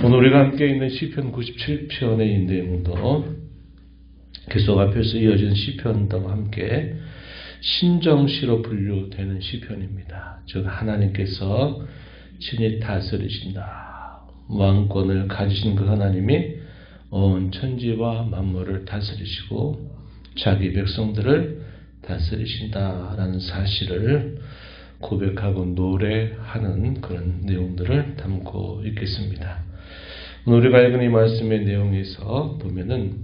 오늘 우리가 함께 있는 시편 97편의 내용도 계속 앞에서 이어진 시편과 함께 신정시로 분류되는 시편입니다. 즉 하나님께서 친히 다스리신다. 왕권을 가지신 그 하나님이 온 천지와 만물을 다스리시고 자기 백성들을 다스리신다라는 사실을 고백하고 노래하는 그런 내용들을 담고 있겠습니다. 오늘 우리가 읽은 이 말씀의 내용에서 보면은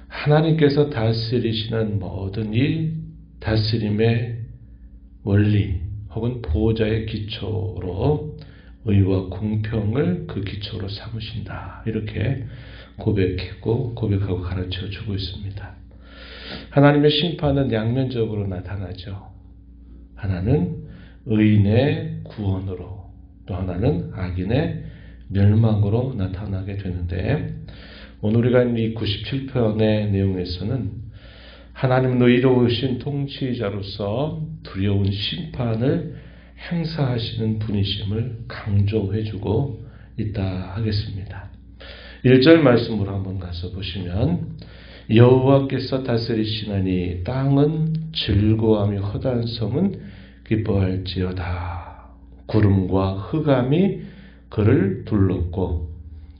하나님께서 다스리시는 모든 이 다스림의 원리 혹은 보호자의 기초로 의와 공평을 그 기초로 삼으신다. 이렇게 고백하고 가르쳐 주고 있습니다. 하나님의 심판은 양면적으로 나타나죠. 하나는 의인의 구원으로, 또 하나는 악인의 멸망으로 나타나게 되는데, 오늘 우리가 이 97편의 내용에서는 하나님은 의로우신 통치자로서 두려운 심판을 행사하시는 분이심을 강조해주고 있다 하겠습니다. 1절 말씀으로 한번 가서 보시면, 여호와께서 다스리시나니 땅은 즐거워하며 허다한 성은 기뻐할지어다. 구름과 흑암이 그를 둘렀고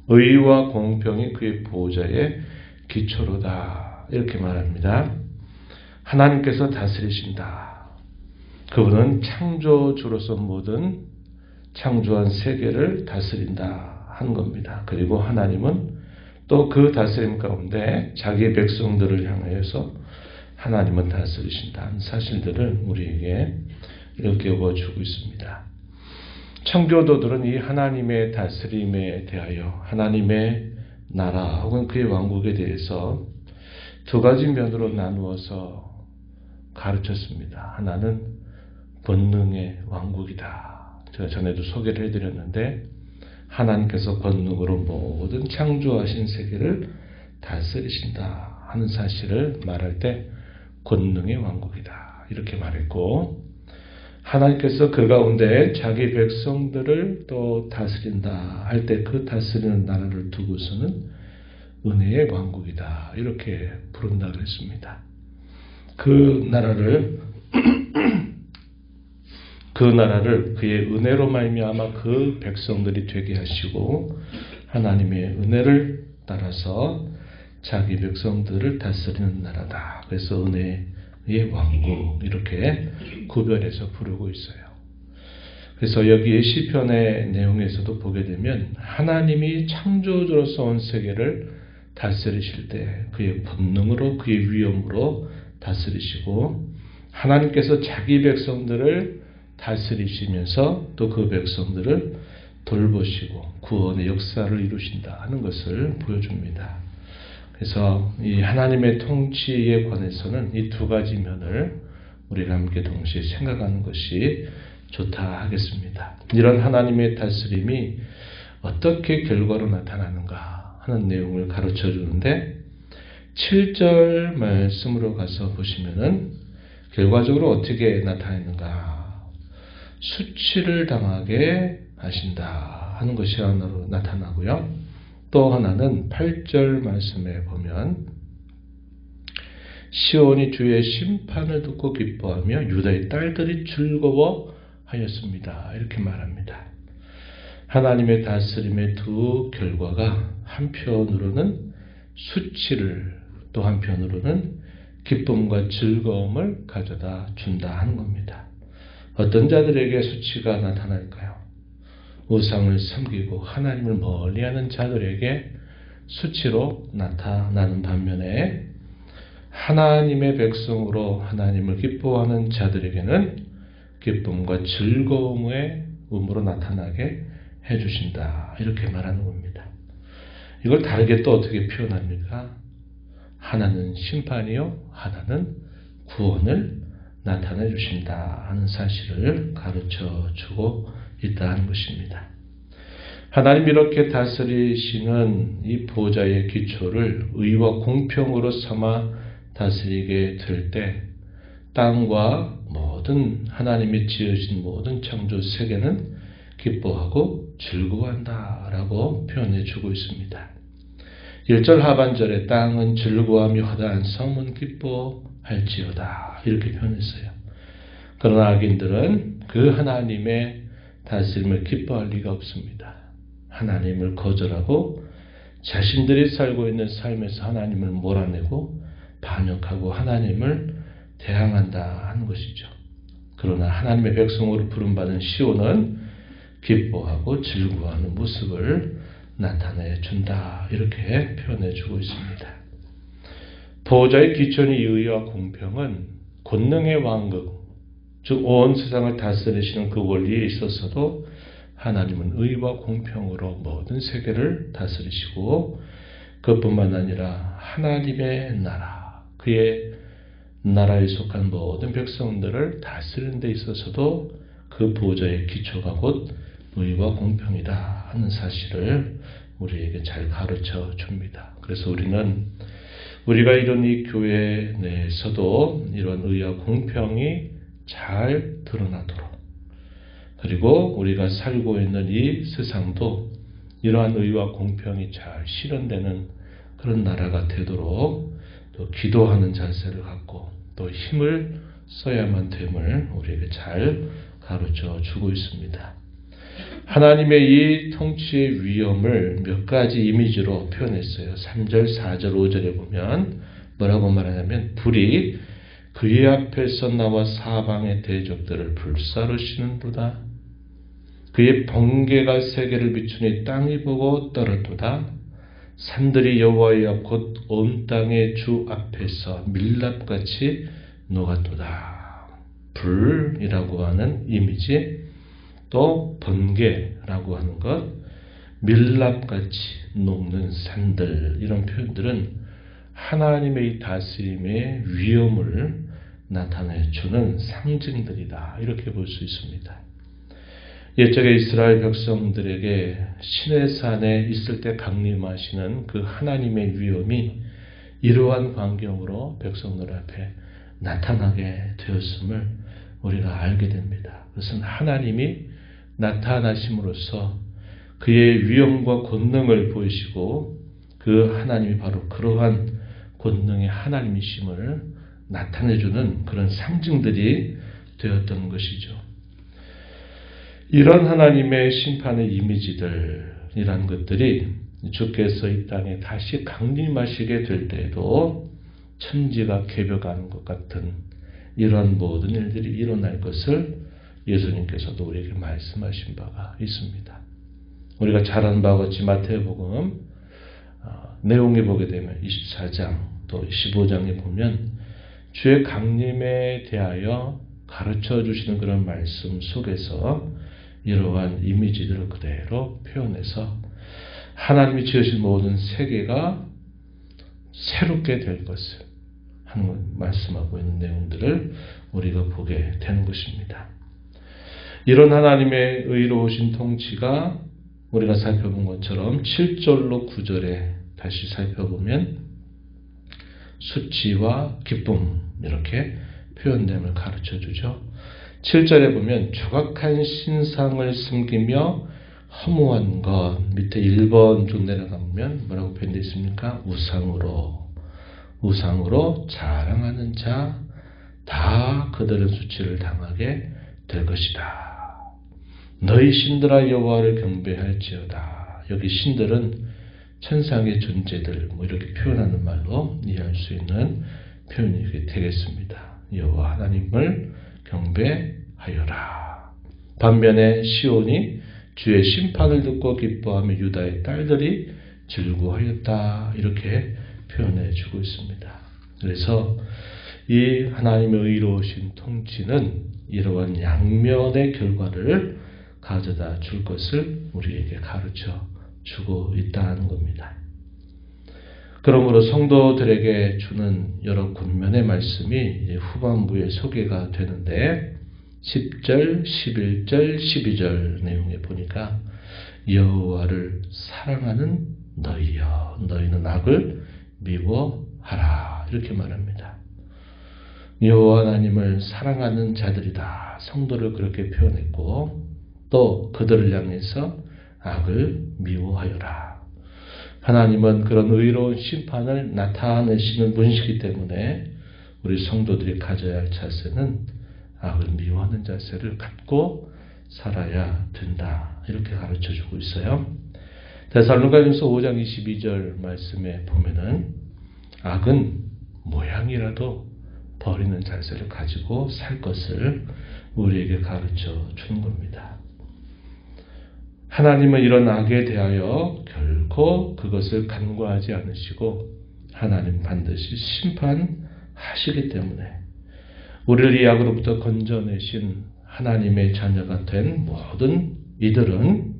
의와 공평이 그의 보호자의 기초로다. 이렇게 말합니다. 하나님께서 다스리신다. 그분은 창조주로서 모든 창조한 세계를 다스린다 한 겁니다. 그리고 하나님은 또 그 다스림 가운데 자기 백성들을 향하여서 하나님은 다스리신다는 사실들을 우리에게 일깨워주고 있습니다. 청교도들은 이 하나님의 다스림에 대하여 하나님의 나라 혹은 그의 왕국에 대해서 두 가지 면으로 나누어서 가르쳤습니다. 하나는 권능의 왕국이다. 제가 전에도 소개를 해드렸는데 하나님께서 권능으로 모든 창조하신 세계를 다스리신다 하는 사실을 말할 때 권능의 왕국이다 이렇게 말했고, 하나님께서 그 가운데 자기 백성들을 또 다스린다 할 때 그 다스리는 나라를 두고서는 은혜의 왕국이다 이렇게 부른다 그랬습니다. 그 나라를 그의 은혜로 말미암아 그 백성들이 되게 하시고 하나님의 은혜를 따라서 자기 백성들을 다스리는 나라다. 그래서 은혜의 왕국 이렇게 구별해서 부르고 있어요. 그래서 여기 시편의 내용에서도 보게 되면 하나님이 창조주로서 온 세계를 다스리실 때 그의 권능으로 그의 위엄으로 다스리시고, 하나님께서 자기 백성들을 다스리시면서 또 그 백성들을 돌보시고 구원의 역사를 이루신다 하는 것을 보여줍니다. 그래서 이 하나님의 통치에 관해서는 이 두 가지 면을 우리가 함께 동시에 생각하는 것이 좋다 하겠습니다. 이런 하나님의 다스림이 어떻게 결과로 나타나는가 하는 내용을 가르쳐 주는데, 7절 말씀으로 가서 보시면은 결과적으로 어떻게 나타나는가, 수치를 당하게 하신다 하는 것이 하나로 나타나고요. 또 하나는 8절 말씀에 보면 시온이 주의 심판을 듣고 기뻐하며 유다의 딸들이 즐거워하였습니다. 이렇게 말합니다. 하나님의 다스림의 두 결과가 한편으로는 수치를, 또 한편으로는 기쁨과 즐거움을 가져다 준다 하는 겁니다. 어떤 자들에게 수치가 나타날까요? 우상을 섬기고 하나님을 멀리하는 자들에게 수치로 나타나는 반면에 하나님의 백성으로 하나님을 기뻐하는 자들에게는 기쁨과 즐거움의 음으로 나타나게 해주신다 이렇게 말하는 겁니다. 이걸 다르게 또 어떻게 표현합니까? 하나는 심판이요 하나는 구원을 나타내 주신다 하는 사실을 가르쳐 주고 있다는 것입니다. 하나님 이렇게 다스리시는 이 보좌의 기초를 의와 공평으로 삼아 다스리게 될 때 땅과 모든 하나님이 지으신 모든 창조 세계는 기뻐하고 즐거워한다라고 표현해 주고 있습니다. 1절 하반절에 땅은 즐거워하며 허다한 성은 기뻐할지어다 이렇게 표현했어요. 그러나 악인들은 그 하나님의 다스림을 기뻐할 리가 없습니다. 하나님을 거절하고 자신들이 살고 있는 삶에서 하나님을 몰아내고 반역하고 하나님을 대항한다 하는 것이죠. 그러나 하나님의 백성으로 부름받은 시온은 기뻐하고 즐거워하는 모습을 나타내 준다 이렇게 표현해 주고 있습니다. 보호자의 기초인 의와 공평은 권능의 왕국, 즉 온 세상을 다스리시는 그 원리에 있어서도 하나님은 의와 공평으로 모든 세계를 다스리시고 그뿐만 아니라 하나님의 나라, 그의 나라에 속한 모든 백성들을 다스리는 데 있어서도 그 보호자의 기초가 곧 의와 공평이다 하는 사실을 우리에게 잘 가르쳐 줍니다. 그래서 우리가 이런 이 교회 내에서도 이런 의와 공평이 잘 드러나도록, 그리고 우리가 살고 있는 이 세상도 이러한 의와 공평이 잘 실현되는 그런 나라가 되도록 또 기도하는 자세를 갖고 또 힘을 써야만 됨을 우리에게 잘 가르쳐 주고 있습니다. 하나님의 이 통치의 위엄을 몇 가지 이미지로 표현했어요. 3절, 4절, 5절에 보면 뭐라고 말하냐면 불이 그의 앞에서 나와 사방의 대적들을 불사르시는도다. 그의 번개가 세계를 비추니 땅이 보고 떨었도다. 산들이 여호와의 앞 곧 온 땅의 주 앞에서 밀랍같이 녹았도다. 불이라고 하는 이미지, 또 번개라고 하는 것, 밀랍같이 녹는 산들, 이런 표현들은 하나님의 다스림의 위엄을 나타내주는 상징들이다 이렇게 볼 수 있습니다. 옛적에 이스라엘 백성들에게 시내산에 있을 때 강림하시는 그 하나님의 위엄이 이러한 광경으로 백성들 앞에 나타나게 되었음을 우리가 알게 됩니다. 그것은 하나님이 나타나심으로써 그의 위엄과 권능을 보이시고 그 하나님이 바로 그러한 권능의 하나님이심을 나타내주는 그런 상징들이 되었던 것이죠. 이런 하나님의 심판의 이미지들이란 것들이 주께서 이 땅에 다시 강림하시게 될 때에도 천지가 개벽하는 것 같은 이런 모든 일들이 일어날 것을 예수님께서도 우리에게 말씀하신 바가 있습니다. 우리가 잘 아는 바와 같이 마태복음 내용에 보게 되면 24장 또 15장에 보면 주의 강림에 대하여 가르쳐 주시는 그런 말씀 속에서 이러한 이미지들을 그대로 표현해서 하나님이 지으신 모든 세계가 새롭게 될 것을 하는 말씀하고 있는 내용들을 우리가 보게 되는 것입니다. 이런 하나님의 의로우신 통치가 우리가 살펴본 것처럼 7절로 9절에 다시 살펴보면 수치와 기쁨 이렇게 표현됨을 가르쳐 주죠. 7절에 보면 조각한 신상을 숨기며 허무한 것, 밑에 1번 쭉 내려가면 뭐라고 표현되어 있습니까? 우상으로 자랑하는 자 다 그들은 수치를 당하게 될 것이다. 너희 신들아 여호와를 경배할지어다. 여기 신들은 천상의 존재들 이렇게 표현하는 말로 이해할 수 있는 표현이 되겠습니다. 여호와 하나님을 경배하여라. 반면에 시온이 주의 심판을 듣고 기뻐하며 유다의 딸들이 즐거워하였다. 이렇게 표현해 주고 있습니다. 그래서 이 하나님의 의로우신 통치는 이러한 양면의 결과를 가져다 줄 것을 우리에게 가르쳐 주고 있다는 겁니다. 그러므로 성도들에게 주는 여러 군면의 말씀이 이제 후반부에 소개가 되는데 10절, 11절, 12절 내용에 보니까 여호와를 사랑하는 너희여, 너희는 악을 미워하라 이렇게 말합니다. 여호와 하나님을 사랑하는 자들이다. 성도를 그렇게 표현했고 또 그들을 향해서 악을 미워하여라. 하나님은 그런 의로운 심판을 나타내시는 분이시기 때문에 우리 성도들이 가져야 할 자세는 악을 미워하는 자세를 갖고 살아야 된다. 이렇게 가르쳐주고 있어요. 데살로니가전서 5장 22절 말씀에 보면은 악은 모양이라도 버리는 자세를 가지고 살 것을 우리에게 가르쳐 주는 겁니다. 하나님은 이런 악에 대하여 결코 그것을 간과하지 않으시고 하나님 반드시 심판하시기 때문에 우리를 이 악으로부터 건져내신 하나님의 자녀가 된 모든 이들은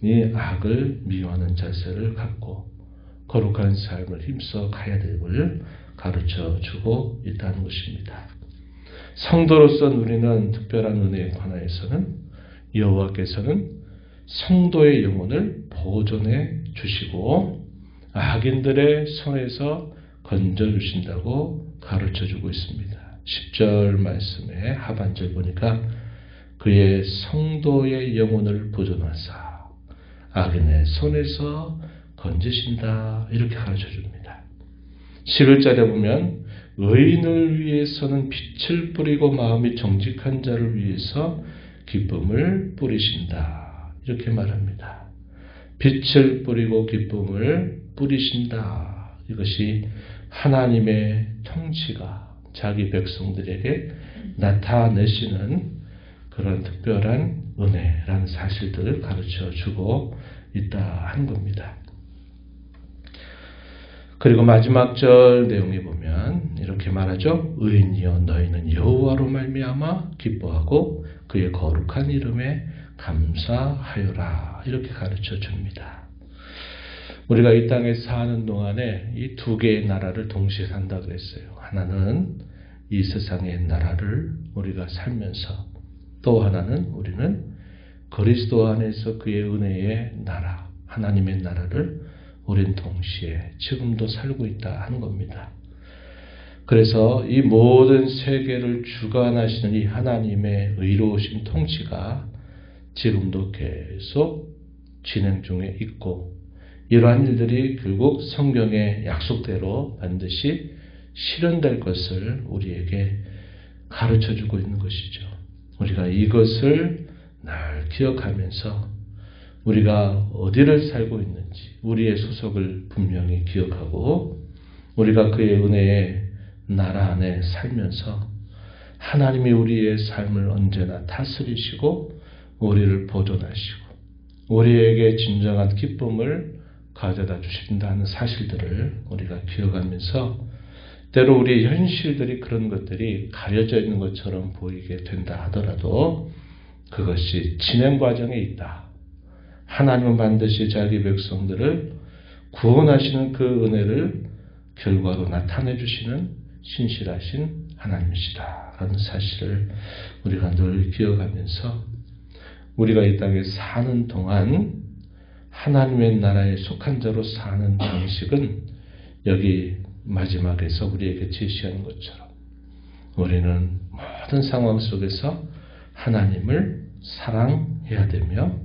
이 악을 미워하는 자세를 갖고 거룩한 삶을 힘써 가야 됨을 가르쳐 주고 있다는 것입니다. 성도로서 누리는 특별한 은혜에 관하여서는 여호와께서는 성도의 영혼을 보존해 주시고 악인들의 손에서 건져주신다고 가르쳐주고 있습니다. 10절 말씀의 하반절 보니까 그의 성도의 영혼을 보존하사 악인의 손에서 건지신다 이렇게 가르쳐줍니다. 11절에 보면 의인을 위해서는 빛을 뿌리고 마음이 정직한 자를 위해서 기쁨을 뿌리신다 이렇게 말합니다. 빛을 뿌리고 기쁨을 뿌리신다. 이것이 하나님의 통치가 자기 백성들에게 나타내시는 그런 특별한 은혜라는 사실들을 가르쳐 주고 있다 하는 겁니다. 그리고 마지막 절 내용에 보면 이렇게 말하죠. 의인이여 너희는 여호와로 말미암아 기뻐하고 그의 거룩한 이름에 감사하여라 이렇게 가르쳐 줍니다. 우리가 이 땅에 사는 동안에 이 두 개의 나라를 동시에 산다 그랬어요. 하나는 이 세상의 나라를 우리가 살면서 또 하나는 우리는 그리스도 안에서 그의 은혜의 나라, 하나님의 나라를 우린 동시에 지금도 살고 있다 하는 겁니다. 그래서 이 모든 세계를 주관하시는 이 하나님의 의로우신 통치가 지금도 계속 진행 중에 있고 이러한 일들이 결국 성경의 약속대로 반드시 실현될 것을 우리에게 가르쳐주고 있는 것이죠. 우리가 이것을 늘 기억하면서 우리가 어디를 살고 있는지 우리의 소속을 분명히 기억하고 우리가 그의 은혜의 나라 안에 살면서 하나님이 우리의 삶을 언제나 다스리시고 우리를 보존하시고 우리에게 진정한 기쁨을 가져다 주신다는 사실들을 우리가 기억하면서 때로 우리의 현실들이 그런 것들이 가려져 있는 것처럼 보이게 된다 하더라도 그것이 진행 과정에 있다. 하나님은 반드시 자기 백성들을 구원하시는 그 은혜를 결과로 나타내 주시는 신실하신 하나님이시다 라는 사실을 우리가 늘 기억하면서 우리가 이 땅에 사는 동안 하나님의 나라에 속한 자로 사는 방식은 여기 마지막에서 우리에게 제시하는 것처럼 우리는 모든 상황 속에서 하나님을 사랑해야 되며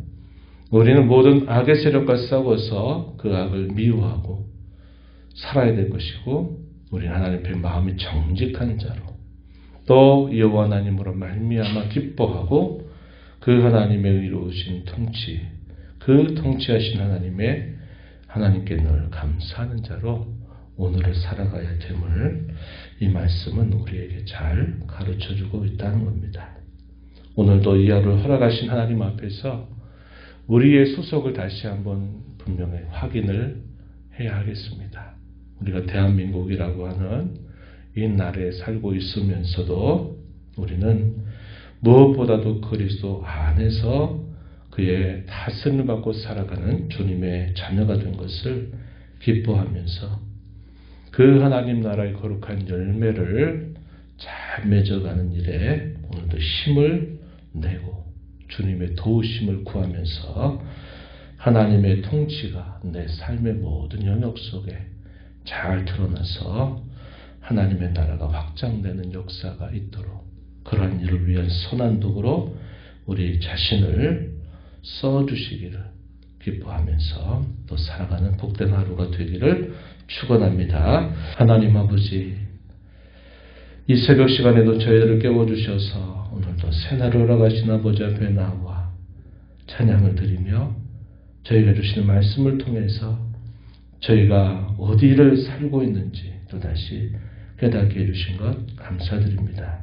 우리는 모든 악의 세력과 싸워서 그 악을 미워하고 살아야 될 것이고 우리는 하나님 앞에 마음이 정직한 자로 또 여호와 하나님으로 말미암아 기뻐하고 그 하나님의 의로우신 통치 그 통치하신 하나님께 늘 감사하는 자로 오늘을 살아가야 됨을 이 말씀은 우리에게 잘 가르쳐주고 있다는 겁니다. 오늘도 이 하루를 허락하신 하나님 앞에서 우리의 소속을 다시 한번 분명히 확인을 해야 하겠습니다. 우리가 대한민국이라고 하는 이 나라에 살고 있으면서도 우리는 무엇보다도 그리스도 안에서 그의 다스림을 받고 살아가는 주님의 자녀가 된 것을 기뻐하면서 그 하나님 나라의 거룩한 열매를 잘 맺어가는 일에 오늘도 힘을 내고 주님의 도우심을 구하면서 하나님의 통치가 내 삶의 모든 영역 속에 잘 드러나서 하나님의 나라가 확장되는 역사가 있도록 그러한 일을 위한 선한 도구로 우리 자신을 써주시기를 기뻐하면서 또 살아가는 복된 하루가 되기를 축원합니다. 하나님 아버지, 이 새벽 시간에도 저희들을 깨워주셔서 오늘도 새날을 허락하신 아버지 앞에 나와 찬양을 드리며 저희가 주시는 말씀을 통해서 저희가 어디를 살고 있는지 또다시 깨닫게 해주신 것 감사드립니다.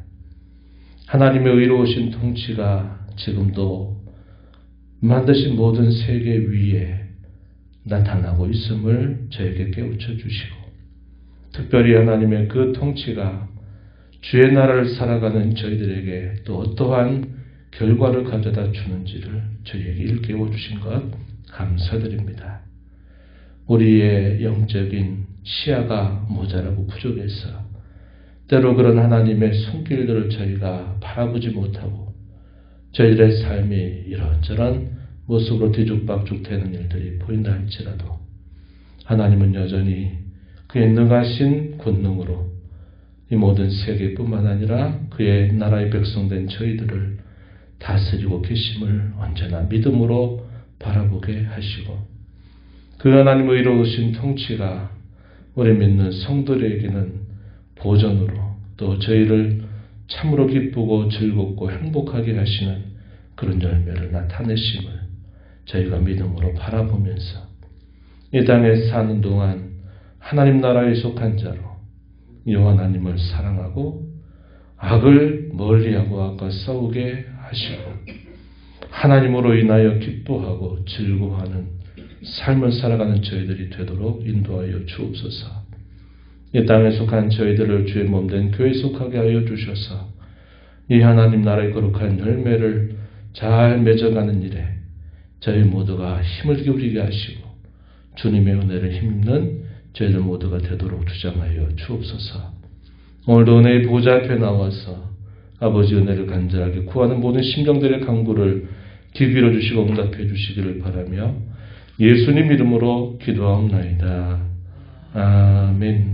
하나님의 의로우신 통치가 지금도 만드신 모든 세계 위에 나타나고 있음을 저에게 깨우쳐 주시고, 특별히 하나님의 그 통치가 주의 나라를 살아가는 저희들에게 또 어떠한 결과를 가져다 주는지를 저희에게 일깨워 주신 것 감사드립니다. 우리의 영적인 시야가 모자라고 부족해서 때로 그런 하나님의 손길들을 저희가 바라보지 못하고 저희들의 삶이 이런저런 모습으로 뒤죽박죽 되는 일들이 보인다 할지라도 하나님은 여전히 그의 능하신 권능으로 이 모든 세계뿐만 아니라 그의 나라의 백성된 저희들을 다스리고 계심을 언제나 믿음으로 바라보게 하시고, 그 하나님의 의로우신 통치가 우리 믿는 성도들에게는 보전으로 또 저희를 참으로 기쁘고 즐겁고 행복하게 하시는 그런 열매를 나타내심을 저희가 믿음으로 바라보면서 이 땅에 사는 동안 하나님 나라에 속한 자로 여호와 하나님을 사랑하고 악을 멀리하고 악과 싸우게 하시고 하나님으로 인하여 기뻐하고 즐거워하는 삶을 살아가는 저희들이 되도록 인도하여 주옵소서. 이 땅에 속한 저희들을 주의 몸된 교회에 속하게 하여 주셔서 이 하나님 나라의 거룩한 열매를 잘 맺어가는 일에 저희 모두가 힘을 기울이게 하시고 주님의 은혜를 힘입는 저희들 모두가 되도록 주장하여 주옵소서. 오늘도 은혜의 보좌 앞에 나와서 아버지 은혜를 간절하게 구하는 모든 심령들의 간구를 귀 기울여 주시고 응답해 주시기를 바라며 예수님 이름으로 기도하옵나이다. 아멘.